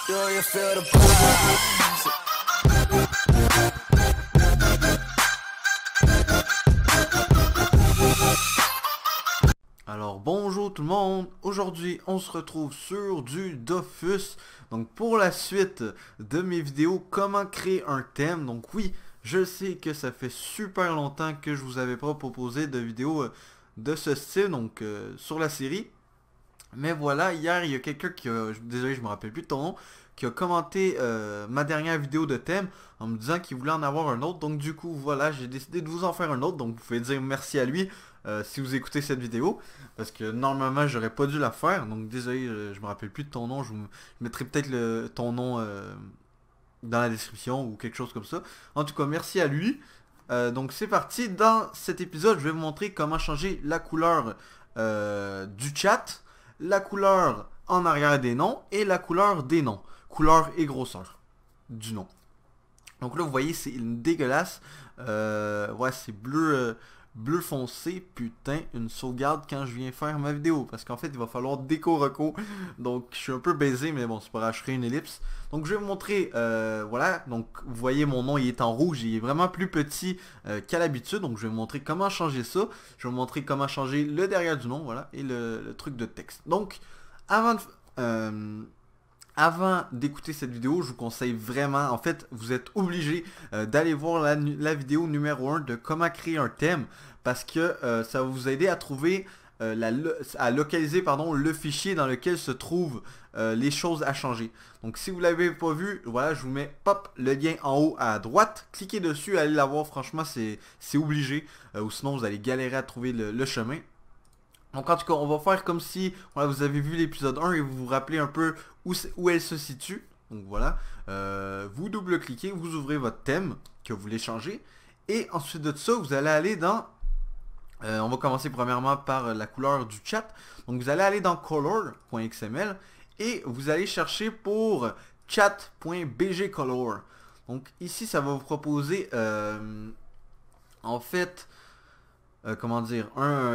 Do you feel the vibes? Alors bonjour tout le monde, aujourd'hui on se retrouve sur du Dofus. Donc pour la suite de mes vidéos comment créer un thème. Donc oui, je sais que ça fait super longtemps que je vous avais pas proposé de vidéos de ce style, donc sur la série. Mais voilà, hier il y a quelqu'un qui a, désolé je me rappelle plus de ton nom, qui a commenté ma dernière vidéo de thème en me disant qu'il voulait en avoir un autre. Donc du coup voilà, j'ai décidé de vous en faire un autre. Donc vous pouvez dire merci à lui si vous écoutez cette vidéo. Parce que normalement j'aurais pas dû la faire. Donc désolé, je me rappelle plus de ton nom. Je mettrai peut-être ton nom dans la description ou quelque chose comme ça. En tout cas, merci à lui. Donc c'est parti. Dans cet épisode, je vais vous montrer comment changer la couleur du chat, la couleur en arrière des noms et la couleur des noms. Couleur et grosseur du nom. Donc là, vous voyez, c'est une dégueulasse. Ouais, c'est bleu, bleu foncé. Putain, une sauvegarde quand je viens faire ma vidéo. Parce qu'en fait, il va falloir déco-reco. Donc, je suis un peu baisé, mais bon, c'est pas grave, je ferai une ellipse. Donc, je vais vous montrer, voilà. Donc, vous voyez, mon nom, il est en rouge. Il est vraiment plus petit qu'à l'habitude. Donc, je vais vous montrer comment changer ça. Je vais vous montrer comment changer le derrière du nom, voilà. Et le truc de texte. Donc, avant d'écouter cette vidéo, je vous conseille vraiment, en fait, vous êtes obligé d'aller voir la vidéo numéro 1 de comment créer un thème parce que ça va vous aider à trouver, à localiser pardon, le fichier dans lequel se trouvent les choses à changer. Donc si vous ne l'avez pas vu, voilà, je vous mets pop, le lien en haut à droite, cliquez dessus, allez la voir, franchement c'est obligé, ou sinon vous allez galérer à trouver le chemin. Donc en tout cas, on va faire comme si voilà, vous avez vu l'épisode 1 et vous vous rappelez un peu où elle se situe. Donc voilà, vous double-cliquez, vous ouvrez votre thème que vous voulez changer. Et ensuite de ça, vous allez aller dans... on va commencer premièrement par la couleur du chat. Donc vous allez aller dans color.xml et vous allez chercher pour chat.bgcolor. Donc ici, ça va vous proposer en fait... comment dire,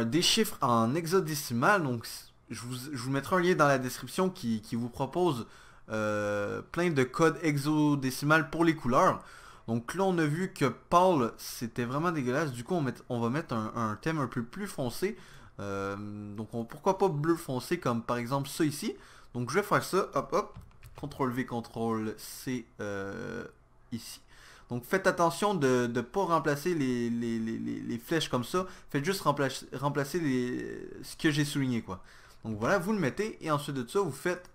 des chiffres en hexadécimal. Donc je vous mettrai un lien dans la description qui vous propose plein de codes hexadécimal pour les couleurs. Donc là on a vu que Paul c'était vraiment dégueulasse. Du coup on va mettre un thème un peu plus foncé. Donc pourquoi pas bleu foncé comme par exemple ça ici. Donc je vais faire ça, hop hop, CTRL V, CTRL C ici. Donc faites attention de ne pas remplacer les flèches comme ça. Faites juste remplacer ce que j'ai souligné quoi. Donc voilà, vous le mettez et ensuite de ça, vous faites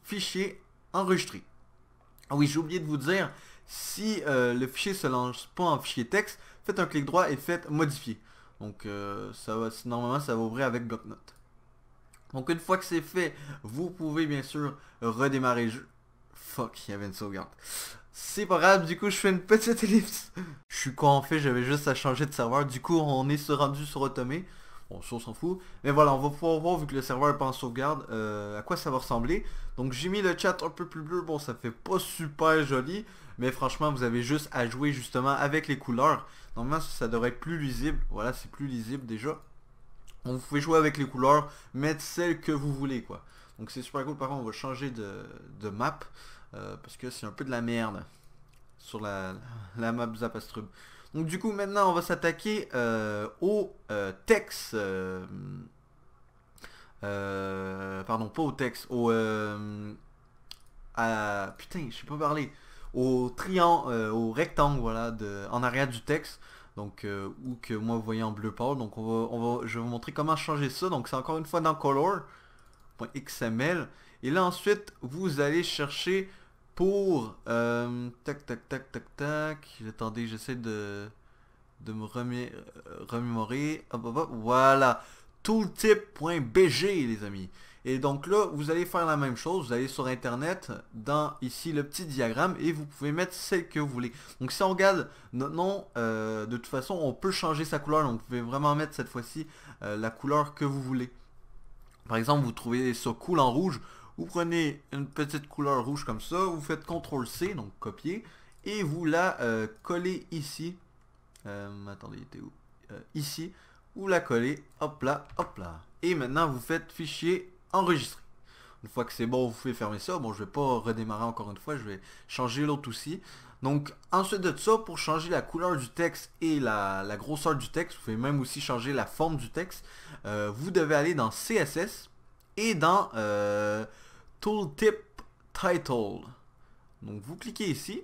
fichier enregistré. Ah oui, j'ai oublié de vous dire, si le fichier se lance pas en fichier texte, faites un clic droit et faites modifier. Donc normalement ça va ouvrir avec bloc-notes. Donc une fois que c'est fait, vous pouvez bien sûr redémarrer le jeu. Fuck, il y avait une sauvegarde. C'est pas grave, du coup je fais une petite ellipse. Je suis con en fait, j'avais juste à changer de serveur. Du coup on est rendu sur Automé. Bon ça on s'en fout. Mais voilà, on va pouvoir voir vu que le serveur est pas en sauvegarde à quoi ça va ressembler. Donc j'ai mis le chat un peu plus bleu. Bon ça fait pas super joli. Mais franchement vous avez juste à jouer justement avec les couleurs. Normalement ça devrait être plus lisible. Voilà, c'est plus lisible déjà. Donc vous pouvez jouer avec les couleurs, mettre celles que vous voulez quoi. Donc c'est super cool. Par contre on va changer de map. Parce que c'est un peu de la merde sur la map Zapastrub. Donc du coup maintenant on va s'attaquer au texte. Pardon, pas au texte, putain, je sais pas parler. Au triangle, au rectangle, voilà, en arrière du texte. Donc ou que moi vous voyez en bleu pâle. Donc je vais vous montrer comment changer ça. Donc c'est encore une fois dans color.xml. Et là ensuite vous allez chercher pour tac tac tac tac tac. Attendez, j'essaie de me remémorer. Hop, hop, hop, voilà. Tooltip.bg les amis. Et donc là, vous allez faire la même chose. Vous allez sur internet, dans ici le petit diagramme, et vous pouvez mettre celle que vous voulez. Donc si on regarde notre nom, de toute façon, on peut changer sa couleur. Donc vous pouvez vraiment mettre cette fois-ci la couleur que vous voulez. Par exemple, vous trouvez ça cool en rouge. Vous prenez une petite couleur rouge comme ça, vous faites CTRL-C, donc copier, et vous la collez ici. Attendez, il était où? Ici, vous la collez, hop là, hop là. Et maintenant, vous faites fichier enregistré. Une fois que c'est bon, vous pouvez fermer ça. Bon, je vais pas redémarrer encore une fois, je vais changer l'autre aussi. Donc ensuite de ça, pour changer la couleur du texte et la grosseur du texte, vous pouvez même aussi changer la forme du texte, vous devez aller dans CSS et dans Tooltip Title. Donc vous cliquez ici.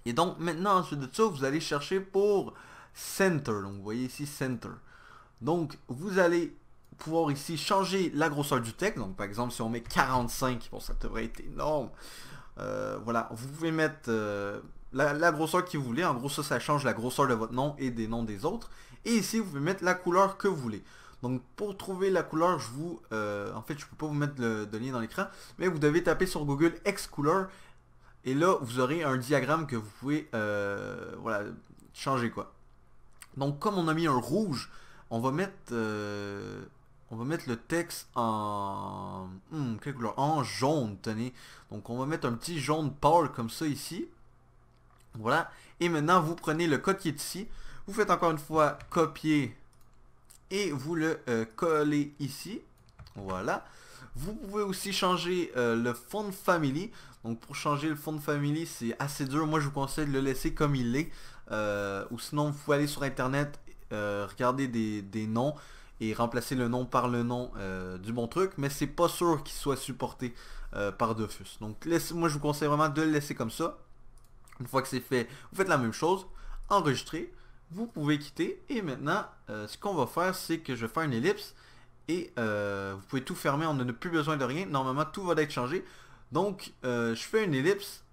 Et donc maintenant ensuite de ça, vous allez chercher pour Center. Donc vous voyez ici Center. Donc vous allez pouvoir ici changer la grosseur du texte. Donc par exemple si on met 45, bon ça devrait être énorme. Voilà, vous pouvez mettre la grosseur que vous voulez. En gros ça change la grosseur de votre nom et des noms des autres. Et ici vous pouvez mettre la couleur que vous voulez. Donc pour trouver la couleur, en fait je peux pas vous mettre de lien dans l'écran, mais vous devez taper sur Google Xcolor. Et là vous aurez un diagramme que vous pouvez voilà, changer quoi. Donc comme on a mis un rouge, on va mettre le texte en quelle couleur? En jaune, tenez. Donc on va mettre un petit jaune pâle comme ça ici. Voilà. Et maintenant vous prenez le code qui est ici. Vous faites encore une fois copier et vous le collez ici. Voilà. Vous pouvez aussi changer le font family. Donc pour changer le font family, c'est assez dur. Moi je vous conseille de le laisser comme il est. Ou sinon vous pouvez aller sur internet, regarder des noms et remplacer le nom par le nom du bon truc, mais c'est pas sûr qu'il soit supporté par Dofus. Donc moi je vous conseille vraiment de le laisser comme ça. Une fois que c'est fait, vous faites la même chose, enregistrez, vous pouvez quitter, et maintenant ce qu'on va faire, c'est que je vais faire une ellipse, et vous pouvez tout fermer, on n'a plus besoin de rien, normalement tout va être changé. Donc je fais une ellipse,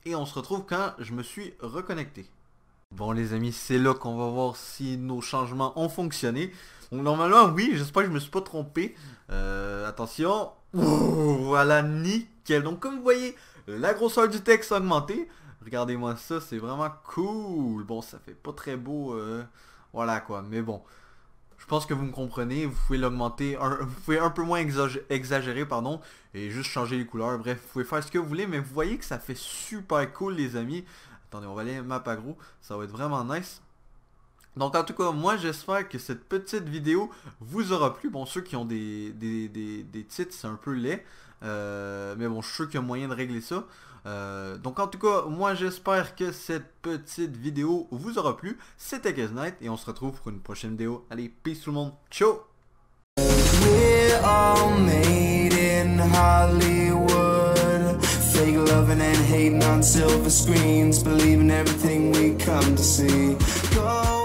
et on se retrouve quand je me suis reconnecté. Bon les amis, c'est là qu'on va voir si nos changements ont fonctionné. Donc normalement oui, j'espère que je me suis pas trompé. Attention. Ouh, voilà, nickel. Donc comme vous voyez, la grosseur du texte a augmenté. Regardez-moi ça, c'est vraiment cool. Bon, ça fait pas très beau. Voilà quoi, mais bon. Je pense que vous me comprenez. Vous pouvez l'augmenter, vous pouvez un peu moins exagérer, pardon. Et juste changer les couleurs. Bref, vous pouvez faire ce que vous voulez. Mais vous voyez que ça fait super cool les amis. Attendez, on va aller map agro, ça va être vraiment nice. Donc en tout cas, moi j'espère que cette petite vidéo vous aura plu. Bon, ceux qui ont des titres, c'est un peu laid. Mais bon, je suis sûr qu'il y a moyen de régler ça. Donc en tout cas, moi j'espère que cette petite vidéo vous aura plu. C'était Knight et on se retrouve pour une prochaine vidéo. Allez, peace tout le monde. Ciao! We're all made in Hollywood, fake loving and hating on silver screens, believing everything we come to see. Go